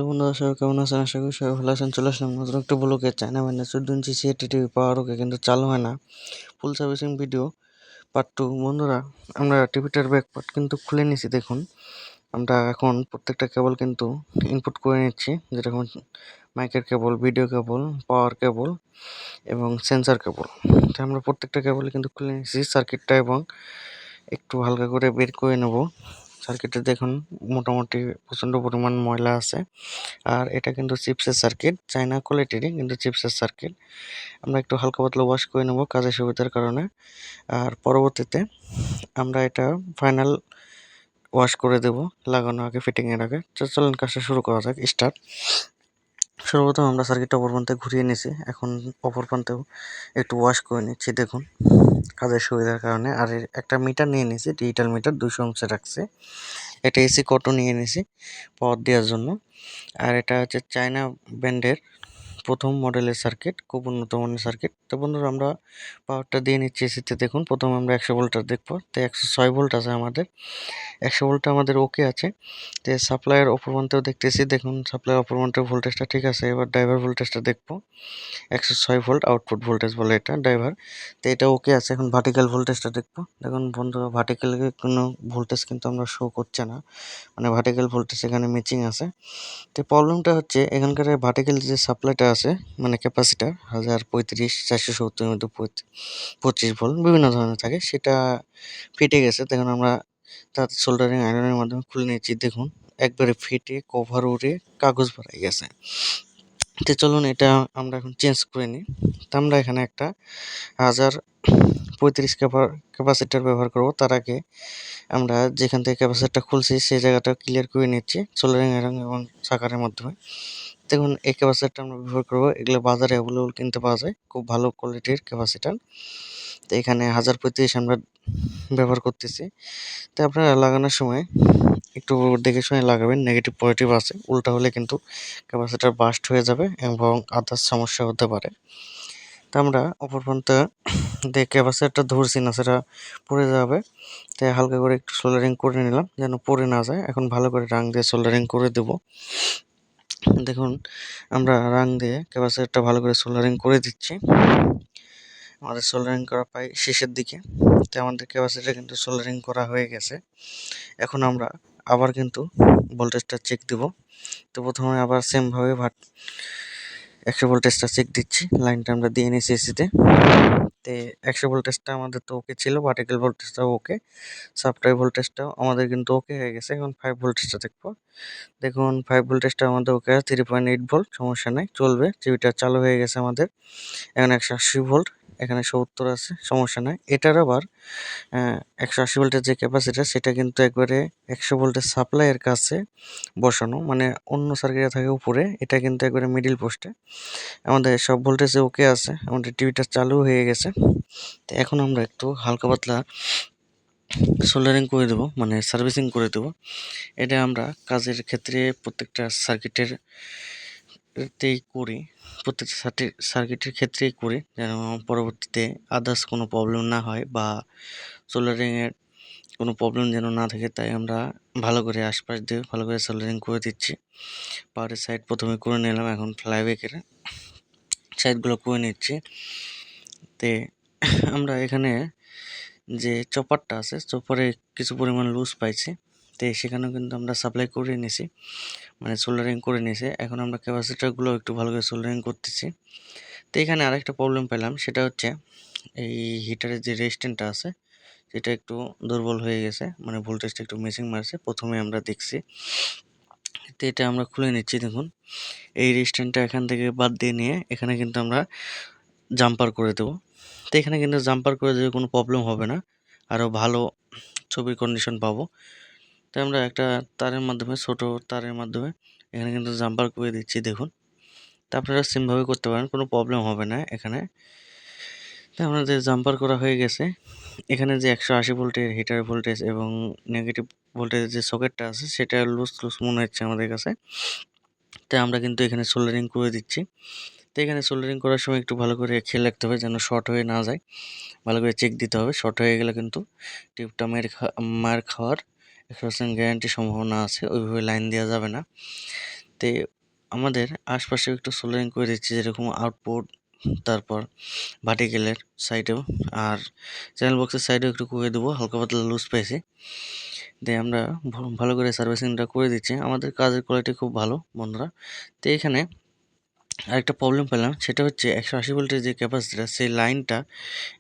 Hello বন্ধুরা, সবাই কেমন আছেন? আশা করি সবাই ভালো আছেন। চলে আসলাম নতুন একটা ব্লগে। চায়না ব্যান্ডের 14 ইঞ্চি সিএটি টিভি পাওয়ার ওকে কিন্তু চালু হয় না। ফুল সার্ভিসিং ভিডিও পার্ট 2। বন্ধুরা, আমরা টিভিটার ব্যাক পার্ট কিন্তু খুলে নিয়েছি। দেখুন, আমরা এখন প্রত্যেকটা কেবল কিন্তু ইনপুট করে নিচ্ছি, যেরকম মাইকের কেবল, ভিডিও কেবল, পাওয়ার কেবল এবং সেন্সার কেবল। তো আমরা প্রত্যেকটা কেবল কিন্তু খুলে নিয়েছি সার্কিটটা, এবং একটু হালকা করে বের করে নেব। সার্কিটে দেখুন মোটামুটি প্রচণ্ড পরিমাণ ময়লা আছে। আর এটা কিন্তু চিপসের সার্কিট, চায়না কোয়ালিটিরই কিন্তু চিপসের সার্কিট। আমরা একটু হালকা পাতলা ওয়াশ করে নেব কাজের সুবিধার কারণে। আর পরবর্তীতে আমরা এটা ফাইনাল ওয়াশ করে দেব লাগানোর আগে, ফিটিংয়ের আগে। তো চলুন কাজটা শুরু করা যাক, স্টার্ট। সর্বপ্রথম আমরা সার্কিটটা অপর প্রান্তে ঘুরিয়ে নিয়েছি, এখন অপর প্রান্তেও একটু ওয়াশ করে নিচ্ছি দেখুন কাজের সুবিধার কারণে। আর একটা মিটার নিয়ে নিয়েছি, ডিজিটাল মিটার 200 ওহমসে রাখছে। একটা এসি কটও নিয়ে নিয়েছি পাওয়ার দেওয়ার জন্য। আর এটা হচ্ছে চায়না ব্র্যান্ডের প্রথম মডেলের সার্কিট, খুব উন্নত মানের সার্কিট। তো বন্ধুরা, আমরা পাওয়ারটা দিয়ে নিচ্ছি এসিতে। দেখুন প্রথমে আমরা 100 ভোল্টটা দেখবো। তো 106 ভোল্ট আছে আমাদের, 100 ভোল্টটা আমাদের ওকে আছে। তো সাপ্লাইয়ের অপর প্রান্তেও দেখতেছি, দেখুন সাপ্লাইয়ের অপর প্রান্তের ভোল্টেজটা ঠিক আছে। এবার ড্রাইভার ভোল্টেজটা দেখবো, 106 ভোল্ট আউটপুট ভোল্টেজ বলে এটা ড্রাইভার। তো এটা ওকে আছে। এখন ভার্টিক্যাল ভোল্টেজটা দেখবো। দেখুন বন্ধুরা, ভার্টিক্যাল কোনো ভোল্টেজ কিন্তু আমরা শো করছে না, মানে ভার্টিক্যাল ভোল্টেজ এখানে ম্যাচিং আছে। তো প্রবলেমটা হচ্ছে এখানকার ভার্টিক্যাল যে সাপ্লাইটা আছে, মানে ক্যাপাসিটার 1035, 470 মধ্যে 25 ভোল্ট বিভিন্ন ধরনের থাকে, সেটা ফেটে গেছে। দেখুন আমরা তার সোল্ডারিং আয়রনের মাধ্যমে খুলে নিয়েছি। দেখুন একবারে ফেটে কভার উড়ে কাগজ ভরাই গেছে। তো চলুন এটা আমরা এখন চেঞ্জ করে নিই। তো আমরা এখানে একটা 1035 ক্যাপাসিটার ব্যবহার করব। তার আগে আমরা যেখান থেকে ক্যাপাসিটারটা খুলছি সেই জায়গাটা ক্লিয়ার করে নিচ্ছি সোল্ডারিং আয়রন এবং সাকারের মাধ্যমে। দেখুন এই ক্যাপাসিটারটা আমরা ব্যবহার করবো, এগুলো বাজারে অ্যাভেলেবল কিনতে পাওয়া যায়, খুব ভালো কোয়ালিটির ক্যাপাসিটার। তো এখানে 1035 আমরা ব্যবহার করতেছি। তো আপনারা লাগানোর সময় একটু দেখে শুনে লাগাবেন, নেগেটিভ পজিটিভ আছে, উল্টা হলে কিন্তু ক্যাপাসিটার বাস্ট হয়ে যাবে এবং আদার্স সমস্যা হতে পারে। তো আমরা অপর প্রান্তে যে ক্যাপাসিটারটা ধরছি না সেটা পড়ে যাবে, তাই হালকা করে একটু সোল্ডারিং করে নিলাম যেন পড়ে না যায়। এখন ভালো করে রাং দিয়ে সোল্ডারিং করে দেব। দেখুন আমরা রাং দিয়ে ক্যাপাসিটারটা ভালো করে সোল্ডারিং করে দিচ্ছি। আমাদের সোল্ডারিং করা প্রায় শেষের দিকে। তো আমাদের ক্যাপাসিটার কিন্তু সোল্ডারিং করা হয়ে গেছে। এখন আমরা আবার কিন্তু ভোল্টেজটা চেক দেব। তো প্রথমে আবার সেমভাবে 100 ভোল্টেজটা চেক দিচ্ছি। লাইনটা আমরা দিয়ে নিয়েছি এসিতে। তো 100 ভোল্টেজটা আমাদের তো ওকে ছিল, ভার্টিক্যাল ভোল্টেজটাও ওকে, সাপ্লাই ভোল্টেজটাও আমাদের কিন্তু ওকে হয়ে গেছে। এখন 5 ভোল্টেজটা দেখবো। দেখুন 5 ভোল্টেজটা আমাদের ওকে, 3.8 ভোল্ট, সমস্যা নাই, চলবে। টিভিটা চালু হয়ে গেছে আমাদের। এখন 180 ভোল্ট, এখানে 70 আছে, সমস্যা নাই। এটার আবার 180 ভোল্টের যে ক্যাপাসিটার সেটা কিন্তু একবারে 100 ভোল্টের সাপ্লাইয়ের কাছে বসানো, মানে অন্য সার্কিটে থাকে উপরে, এটা কিন্তু একবারে মিডিল পোস্টে। আমাদের সব ভোল্টেজে ওকে আছে, আমাদের টিভিটা চালু হয়ে গেছে। তো এখন আমরা একটু হালকা পাতলা সোল্ডারিং করে দেবো, মানে সার্ভিসিং করে দেবো। এটা আমরা কাজের ক্ষেত্রে প্রত্যেকটা সার্কিটেরতেই করি, প্রত্যেকটা সার্কিটের ক্ষেত্রেই করি, যেন পরবর্তীতে আদার্স কোনো প্রবলেম না হয় বা সোল্ডারিংয়ের কোনো প্রবলেম যেন না থাকে। তাই আমরা ভালো করে আশপাশ দিয়ে ভালো করে সোল্ডারিং করে দিচ্ছি। পাওয়ারের সাইড প্রথমে করে নিলাম, এখন ফ্লাইব্যাকের সাইডগুলো করে নিচ্ছি। তে আমরা এখানে যে চপারটা আছে, চপারে কিছু পরিমাণ লুজ পাইছি, তো সেখানেও কিন্তু আমরা সাপ্লাই করে নিয়েছি, মানে সোল্ডারিং করে নিয়েছি। এখন আমরা ক্যাপাসিটারগুলো একটু ভালো করে সোল্ডারিং করতেছি। তো এখানে আরেকটা প্রবলেম পেলাম, সেটা হচ্ছে এই হিটারের যে রেজিস্ট্যান্সটা আছে সেটা একটু দুর্বল হয়ে গেছে, মানে ভোল্টেজটা একটু মিসিং মারছে, প্রথমে আমরা দেখছি। তো এটা আমরা খুলে নিচ্ছি। দেখুন এই রেজিস্ট্যান্সটা এখান থেকে বাদ দিয়ে নিয়ে এখানে কিন্তু আমরা জাম্পার করে দেবো। তো এখানে কিন্তু জাম্পার করে দিলে কোনো প্রবলেম হবে না, আরও ভালো ছবির কন্ডিশন পাবো। তো আমরা একটা তারের মাধ্যমে, ছোট তারের মাধ্যমে এখানে কিন্তু জাম্পার করে দিচ্ছি। দেখুন, তা আপনারা সেমভাবে করতে পারেন, কোনো প্রবলেম হবে না এখানে। তো আমাদের জাম্পার করা হয়ে গেছে। এখানে যে 180 ভোল্টের হিটার ভোল্টেজ এবং নেগেটিভ ভোল্টেজের যে সকেটটা আছে সেটা লুজ মনে হচ্ছে আমাদের কাছে। তাই আমরা কিন্তু এখানে সোল্ডারিং করে দিচ্ছি। তো এখানে সোল্ডারিং করার সময় একটু ভালো করে খেয়াল রাখতে হবে যেন শর্ট হয়ে না যায়, ভালো করে চেক দিতে হবে। শর্ট হয়ে গেলে কিন্তু টিউবটা মার খাওয়ার 100% গ্যারান্টি সম্ভাবনা আছে, ওইভাবে লাইন দেওয়া যাবে না। তো আমাদের আশপাশেও একটু সোল্ডারিং করে দিচ্ছি, যেরকম আউটপুট, তারপর ভার্টিক্যালের সাইডেও, আর চ্যানেল বক্সের সাইডেও একটু করে দেবো, হালকা পাতলা লুজ পেয়েছি। দিয়ে আমরা ভালো করে সার্ভিসিংটা করে দিচ্ছি। আমাদের কাজের কোয়ালিটি খুব ভালো বন্ধুরা। তো এখানে আরেকটা প্রবলেম পেলাম, সেটা হচ্ছে 180 ভোল্টের যে ক্যাপাসিটার, সেই লাইনটা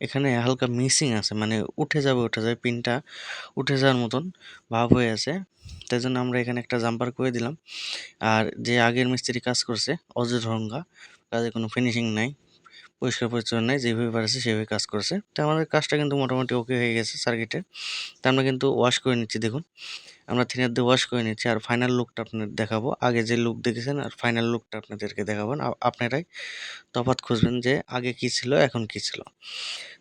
এখানে হালকা মিসিং আছে, মানে উঠে যাবে পিনটা উঠে যাওয়ার মতন ভাব হয়ে আছে। তাই জন্য আমরা এখানে একটা জাম্পার করে দিলাম। আর যে আগের মিস্ত্রি কাজ করছে অজরঙ্গা, কাজে কোনো ফিনিশিং নাই, পরিষ্কার পরিচ্ছন্ন নাই, যেভাবে পারছে সেভাবে কাজ করছে। তো আমাদের কাজটা কিন্তু মোটামুটি ওকে হয়ে গেছে সার্কিটের। তো আমরা কিন্তু ওয়াশ করে নিচ্ছি, দেখুন আমরা থিনার দিয়ে ওয়াশ করে নিচ্ছি। আর ফাইনাল লুকটা আপনাদের দেখাবো, আগে যে লুক দেখেছেন আর ফাইনাল লুকটা আপনাদেরকে দেখাবো, আপনারাই তফাৎ খুঁজবেন যে আগে কি ছিল এখন কি ছিল।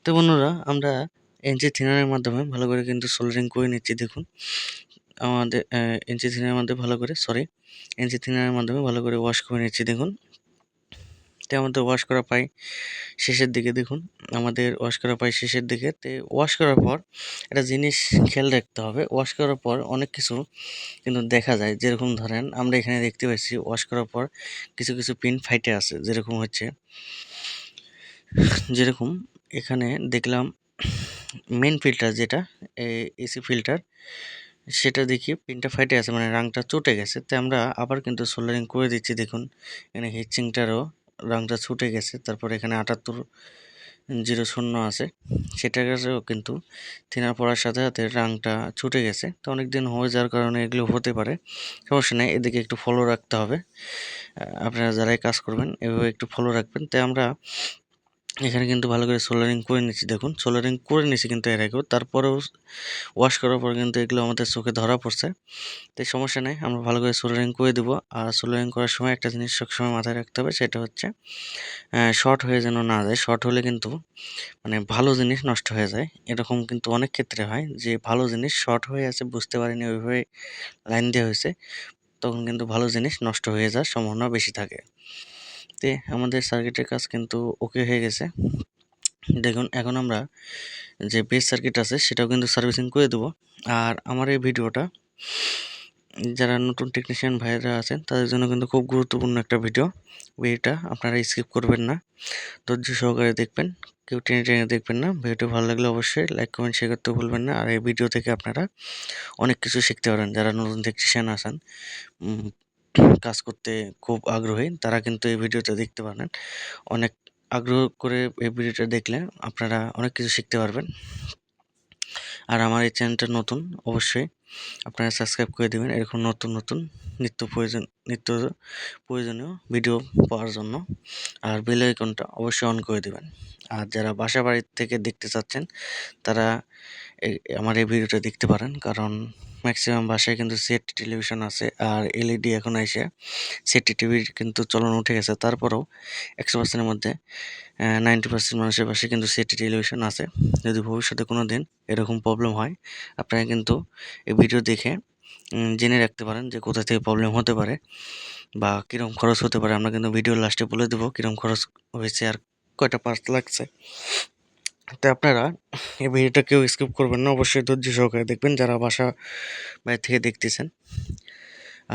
তো বন্ধুরা, আমরা এনসি থিনারের মাধ্যমে ভালো করে কিন্তু সোল্ডারিং করে নিচ্ছি। দেখুন আমাদের এনসি থিনারের মধ্যে ভালো করে এনসি থিনারের মাধ্যমে ভালো করে ওয়াশ করে নিচ্ছি। দেখুন তো আমাদের ওয়াশ করা পাই শেষের দিকে, দেখুন আমাদের ওয়াশ করা পাই শেষের দিকে। তো ওয়াশ করার পর একটা জিনিস খেয়াল রাখতে হবে, ওয়াশ করার পর অনেক কিছু কিন্তু দেখা যায়। যেরকম ধরেন আমরা এখানে দেখতে পাচ্ছি ওয়াশ করার পর কিছু কিছু পিন ফাইটে আছে, যেরকম এখানে দেখলাম মেন ফিল্টার যেটা এসি ফিল্টার, সেটা দেখি পিনটা ফাইটে আছে, মানে রাংটা চটে গেছে। তো আমরা আবার কিন্তু সোল্ডারিং করে দিচ্ছি। দেখুন এখানে হিটসিংটারও রাংটা ছুটে গেছে। তারপর এখানে 7800 আছে, সেটার কাছেও কিন্তু থিনার পড়ার সাথে সাথে রাংটা ছুটে গেছে। তো অনেকদিন হয়ে যাওয়ার কারণে এগুলো হতে পারে, সমস্যা নেই, এদিকে একটু ফলো রাখতে হবে। আপনারা যারাই কাজ করবেন এভাবে একটু ফলো রাখবেন। তাই আমরা এখানে কিন্তু ভালো করে সোল্ডারিং করে নিচ্ছি। দেখুন সোল্ডারিং করে নিচ্ছি কিন্তু এর আগেও, তারপরেও ওয়াশ করার পর কিন্তু এগুলো আমাদের চোখে ধরা পড়ছে। তাই সমস্যা নেই, আমরা ভালো করে সোল্ডারিং করে দেবো। আর সোল্ডারিং করার সময় একটা জিনিস সবসময় মাথায় রাখতে হবে, সেটা হচ্ছে শর্ট হয়ে যেন না যায়। শর্ট হলে কিন্তু মানে ভালো জিনিস নষ্ট হয়ে যায়। এরকম কিন্তু অনেক ক্ষেত্রে হয় যে ভালো জিনিস শর্ট হয়ে আছে, বুঝতে পারিনি ওইভাবে লাইন দেওয়া হয়েছে, তখন কিন্তু ভালো জিনিস নষ্ট হয়ে যাওয়ার সম্ভাবনা বেশি থাকে। তে আমাদের সার্কিটের কাজ কিন্তু ওকে হয়ে গেছে। দেখুন এখন আমরা যে বেস সার্কিট আছে সেটাও কিন্তু সার্ভিসিং করে দেবো। আর আমার এই ভিডিওটা যারা নতুন টেকনিশিয়ান ভাইয়েরা আছেন তাদের জন্য কিন্তু খুব গুরুত্বপূর্ণ একটা ভিডিওটা আপনারা স্কিপ করবেন না, ধৈর্য সহকারে দেখবেন, কেউ টেনে টেনে দেখবেন না। ভিডিওটি ভালো লাগলে অবশ্যই লাইক কমেন্ট শেয়ার করতে ভুলবেন না। আর এই ভিডিও থেকে আপনারা অনেক কিছু শিখতে পারেন। যারা নতুন টেকনিশিয়ান আছেন, কাজ করতে খুব আগ্রহী, তারা কিন্তু এই ভিডিওটা দেখতে পারেন। অনেক আগ্রহ করে এই ভিডিওটা দেখলে আপনারা অনেক কিছু শিখতে পারবেন। আর আমার এই চ্যানেলটা নতুন, অবশ্যই আপনারা সাবস্ক্রাইব করে দেবেন এরকম নতুন নতুন নিত্য প্রয়োজনীয় ভিডিও পাওয়ার জন্য। আর বেল আইকনটা অবশ্যই অন করে দেবেন। আর যারা বাসা বাড়ি থেকে দেখতে চাচ্ছেন তারা আমার এই ভিডিওটা দেখতে পারেন, কারণ ম্যাক্সিমাম বাসায় কিন্তু সেট টেলিভিশন আছে। আর এলইডি এখন এসে সেটি টিভির কিন্তু চলন উঠে গেছে। তারপরেও 100%-এর মধ্যে 90% মানুষের বাসায় কিন্তু সেটি টেলিভিশন আছে। যদি ভবিষ্যতে কোনো দিন এরকম প্রবলেম হয়, আপনারা কিন্তু এই ভিডিও দেখে জেনে রাখতে পারেন যে কোথা থেকে প্রবলেম হতে পারে বা কীরকম খরচ হতে পারে। আমরা কিন্তু ভিডিওর লাস্টে বলে দেবো কীরকম খরচ হয়েছে আর কয়টা পার্টস লাগছে। তো আপনারা এই ভিডিওটা কেউ স্কিপ করবেন না, অবশ্যই ধৈর্য সহকারে দেখবেন যারা বাসা বাইরে থেকে দেখতেছেন।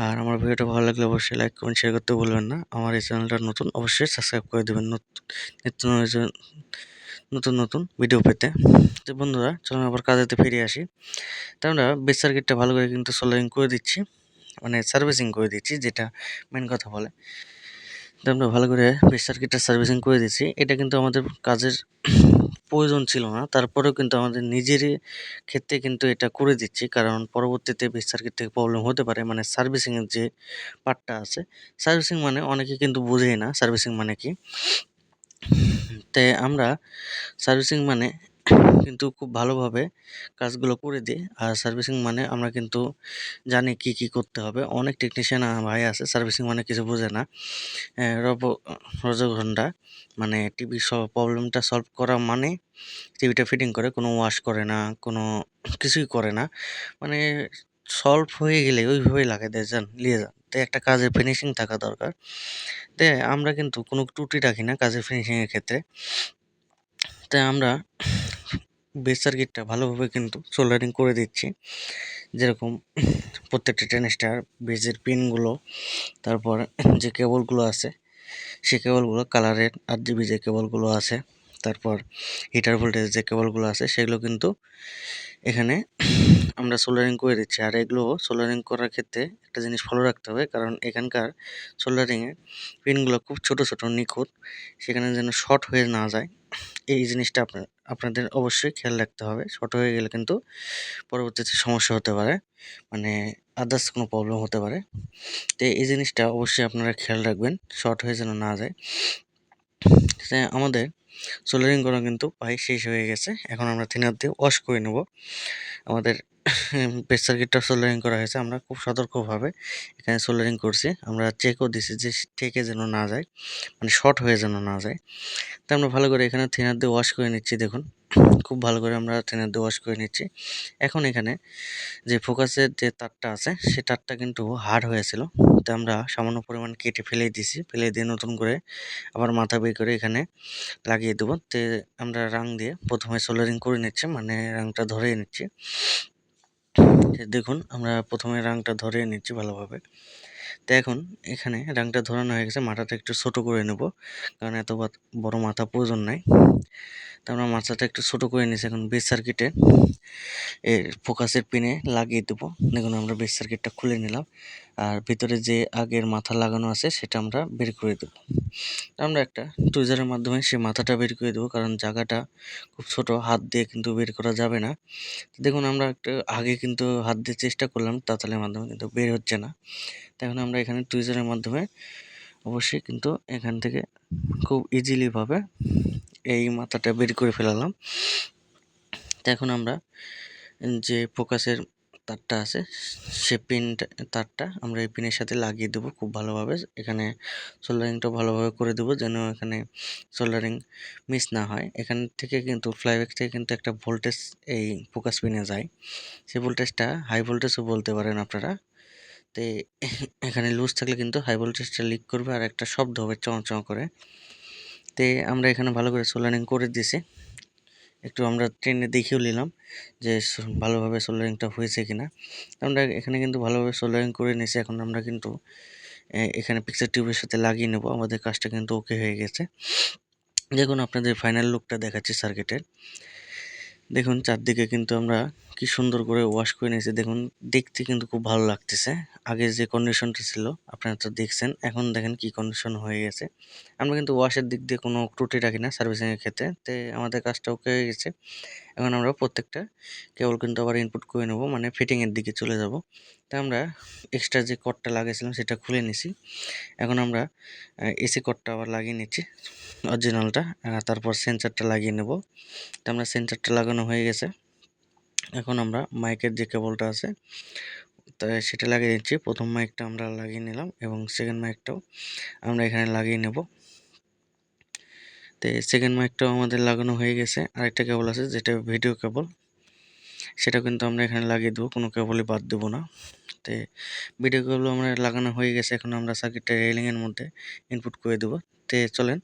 আর আমার ভিডিওটা ভালো লাগলে অবশ্যই লাইক কমেন্ট শেয়ার করতে ভুলবেন না। আমার এই চ্যানেলটা নতুন, অবশ্যই সাবস্ক্রাইব করে দেবেন নিত্য নতুন নতুন ভিডিও পেতে। তো বন্ধুরা, চলুন আবার কাজেতে ফিরে আসি। তো আমরা বেস সার্কিটটা ভালো করে কিন্তু সোল্ডারিং করে দিচ্ছি, মানে সার্ভিসিং করে দিচ্ছি, যেটা মেন কথা বলে। তো আমরা ভালো করে বেস সার্কিটটা সার্ভিসিং করে দিচ্ছি। এটা কিন্তু আমাদের কাজের প্রয়োজন ছিল না, তারপরেও কিন্তু আমাদের নিজেরই ক্ষেত্রে কিন্তু এটা করে দিচ্ছি, কারণ পরবর্তীতে বেস সার্কিট থেকে প্রবলেম হতে পারে। মানে সার্ভিসিংয়ের যে পার্টটা আছে, সার্ভিসিং মানে অনেকে কিন্তু বোঝেই না সার্ভিসিং মানে কি। তাই আমরা সার্ভিসিং মানে কিন্তু খুব ভালোভাবে কাজগুলো করে দিই। আর সার্ভিসিং মানে আমরা কিন্তু জানি কি কি করতে হবে। অনেক টেকনিশিয়ান ভাই আছে সার্ভিসিং মানে কিছু বোঝে না। রজঘন্টা মানে টিভির প্রবলেমটা সলভ করা মানে টিভিটা ফিটিং করে, কোনো ওয়াশ করে না, কোনো কিছুই করে না, মানে সলভ হয়ে গেলে ওইভাবেই লাগাই দেয়, যান নিয়ে যান। তো একটা কাজের ফিনিশিং থাকা দরকার। তাই আমরা কিন্তু কোনো ত্রুটি রাখি না কাজের ফিনিশিংয়ের ক্ষেত্রে। তাই আমরা বেস সার্কিটটা ভালোভাবে কিন্তু সোল্ডারিং করে দিচ্ছি। যেরকম প্রত্যেকটা ট্রানজিস্টর বেজের পিনগুলো, তারপর যে কেবলগুলো আছে সেই কেবলগুলো কালারের RGB যে কেবলগুলো আছে, তারপর হিটার ভোল্টেজ যে কেবলগুলো আছে সেগুলো কিন্তু এখানে আমরা সোল্ডারিং করে দিচ্ছি। আর এগুলো সোল্ডারিং করার ক্ষেত্রে একটা জিনিস ফলো রাখতে হবে, কারণ এখানকার সোল্ডারিংয়ের পিনগুলো খুব ছোট ছোট নিখুঁত, সেখানে যেন শর্ট হয়ে না যায় এই জিনিসটা আপনাদের অবশ্যই খেয়াল রাখতে হবে। শর্ট হয়ে গেলে কিন্তু পরবর্তীতে সমস্যা হতে পারে, মানে আদার্স কোনো প্রবলেম হতে পারে। তো এই জিনিসটা অবশ্যই আপনারা খেয়াল রাখবেন, শর্ট হয়ে যেন না যায়। আমাদের সোল্ডারিং করা কিন্তু প্রায় শেষ হয়ে গেছে। এখন আমরা থিনার দিয়ে ওয়াশ করে নেব। আমাদের বেস সার্কিটটা সোল্ডারিং করা হয়েছে। আমরা খুব সতর্কভাবে এখানে সোল্ডারিং করছি। আমরা চেকও দিছি যে ঠেকে যেন না যায়, মানে শর্ট হয়ে যেন না যায়। তো আমরা ভালো করে এখানে থিনার দিয়ে ওয়াশ করে নিচ্ছি। দেখুন খুব ভালো করে আমরা থিনার দিয়ে ওয়াশ করে নিচ্ছি। এখন এখানে যে ফোকাসের যে তারটা আছে সে তারটা কিন্তু হার্ড হয়েছিল, তো আমরা সামান্য পরিমাণ কেটে ফেলে দিয়েছি। ফেলে দিয়ে নতুন করে আবার মাথা বের করে এখানে লাগিয়ে দেবো। তো আমরা রাং দিয়ে প্রথমে সোল্ডারিং করে নিচ্ছি, মানে রাংটা ধরিয়ে নিচ্ছি। দেখুন আমরা প্রথমে রাংটা ধরিয়ে নিচ্ছি ভালোভাবে। তো এখন এখানে রাংটা ধরানো হয়ে গেছে, মাথাটা একটু ছোট করে নেব, কারণ এত বড় মাথা প্রয়োজন নাই। তো আমরা মাথাটা একটু ছোট করে নিয়েছি। এখন বেস সার্কিটে এর ফোকাসের পিনে লাগিয়ে দেবো। দেখুন আমরা বেস সার্কিটটা খুলে নিলাম, আর ভিতরে যে আগের মাথা লাগানো আছে সেটা আমরা বের করে দেবো। আমরা একটা টুইজারের মাধ্যমে সেই মাথাটা বের করে দেবো, কারণ জায়গাটা খুব ছোট, হাত দিয়ে কিন্তু বের করা যাবে না। দেখুন আমরা একটা আগে কিন্তু হাত দিয়ে চেষ্টা করলাম তাতালের মাধ্যমে, কিন্তু বের হচ্ছে না। তো এখন আমরা এখানে টুইজারের মাধ্যমে অবশ্যই কিন্তু এখান থেকে খুব ইজিলি ভাবে এই মাথাটা বের করে ফেলালাম। তো এখন আমরা যে ফোকাসের তারটা আছে সে তারটা আমরা এই পিনের সাথে লাগিয়ে দেবো খুব ভালোভাবে। এখানে সোল্ডারিংটা ভালোভাবে করে দেবো যেন এখানে সোল্ডারিং মিস না হয়। এখান থেকে কিন্তু ফ্লাইব্যাক থেকে কিন্তু একটা ভোল্টেজ এই ফোকাস পিনে যায়, সেই ভোল্টেজটা হাই ভোল্টেজও বলতে পারেন আপনারা। তো এখানে লুজ থাকলে কিন্তু হাই ভোল্টেজটা লিক করবে আর একটা শব্দ হবে চঁ করে। তো আমরা এখানে ভালো করে সোল্ডারিং করে দিয়েছি। একটু আমরা ট্রেনে দেখেও নিলাম যে ভালোভাবে সোল্ডারিংটা হয়েছে কিনা। আমরা এখানে কিন্তু ভালোভাবে সোল্ডারিং করে নিয়েছি। এখন আমরা কিন্তু এখানে পিকচার টিউবের সাথে লাগিয়ে নেব। আমাদের কাজটা কিন্তু ওকে হয়ে গেছে। দেখুন আপনাদের ফাইনাল লুকটা দেখাচ্ছি সার্কিটের। দেখুন চারদিকে কিন্তু আমরা কি সুন্দর করে ওয়াশ করে নিয়েছি। দেখুন দেখতে কিন্তু খুব ভালো লাগতেছে। আগের যে কন্ডিশনটা ছিল আপনারা তো দেখছেন, এখন দেখেন কি কন্ডিশন হয়ে গেছে। আমরা কিন্তু ওয়াশের দিক দিয়ে কোনো ত্রুটি রাখি না সার্ভিসিংয়ের ক্ষেত্রে। তো আমাদের কাজটা ওকে হয়ে গেছে। এখন আমরা প্রত্যেকটা কেবল কিন্তু আবার ইনপুট করে নেব, মানে ফিটিংয়ের দিকে চলে যাব। তো আমরা এক্সট্রা যে কর্ডটা লাগিয়েছিলাম সেটা খুলে নিছি। এখন আমরা এসি কর্ডটা আবার লাগিয়ে নিচ্ছি অরিজিনালটা, তারপর সেন্সারটা লাগিয়ে নেব। তো আমরা সেন্সারটা লাগানো হয়ে গেছে। এখন আমরা মাইকের যে কেবলটা আছে তা সেটা লাগিয়ে নিচ্ছি। প্রথম মাইকটা আমরা লাগিয়ে নিলাম এবং সেকেন্ড মাইকটাও আমরা এখানে লাগিয়ে নেব। তো সেকেন্ড মাইকটাও আমাদের লাগানো হয়ে গেছে। আরেকটা কেবল আছে যেটা ভিডিও কেবল, সেটা কিন্তু আমরা এখানে লাগিয়ে দেবো, কোনো কেবলই বাদ দেবো না। তো ভিডিও কেবল আমরা লাগানো হয়ে গেছে। এখন আমরা সার্কিটটা রেলিংয়ের মধ্যে ইনপুট করে দেবো। তো চলেন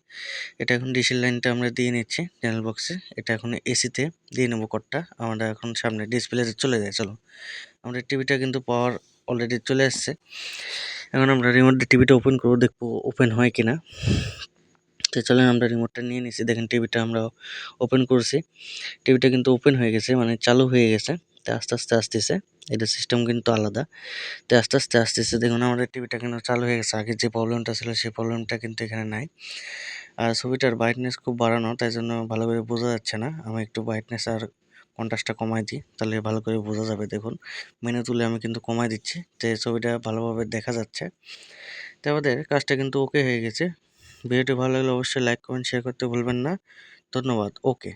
এটা এখন ডিসি লাইনটা আমরা দিয়ে নিচ্ছি চ্যানেল বক্সে। এটা এখন এসিতে দিয়ে নেবো কর্ডটা। আমরা এখন সামনে ডিসপ্লেতে চলে যাই। চলো আমরা টিভিটা কিন্তু পাওয়ার অলরেডি চলে আসছে। এখন আমরা রিমোট দিয়ে টিভিটা ওপেন করবো, দেখবো ওপেন হয় কিনা। তো চলেন আমরা রিমোটটা নিয়ে নিছি। দেখেন টিভিটা আমরা ওপেন করছি, টিভিটা কিন্তু ওপেন হয়ে গেছে, মানে চালু হয়ে গেছে। তো আস্তে আস্তে আসতেছে, এটা সিস্টেম কিন্তু আলাদা। তো আস্তে আস্তে আসতেছে। দেখুন আমাদের টিভিটা কিন্তু চালু হয়ে গেছে। আগে যে প্রবলেমটা ছিল সেই প্রবলেমটা কিন্তু এখানে নাই। আর ছবিটার ব্রাইটনেস খুব বাড়ানো, তাই জন্য ভালো করে বোঝা যাচ্ছে না। আমি একটু ব্রাইটনেস আর কন্ট্রাস্টটা কমাই দিই, তাহলে ভালো করে বোঝা যাবে। দেখুন মেনু তুলে আমি কিন্তু কমাই দিচ্ছি, তো ছবিটা ভালোভাবে দেখা যাচ্ছে। তো আমাদের কাজটা কিন্তু ওকে হয়ে গেছে। ভিডিওটি ভালো লাগলে অবশ্যই লাইক কমেন্ট শেয়ার করতে ভুলবেন না। ধন্যবাদ। ওকে।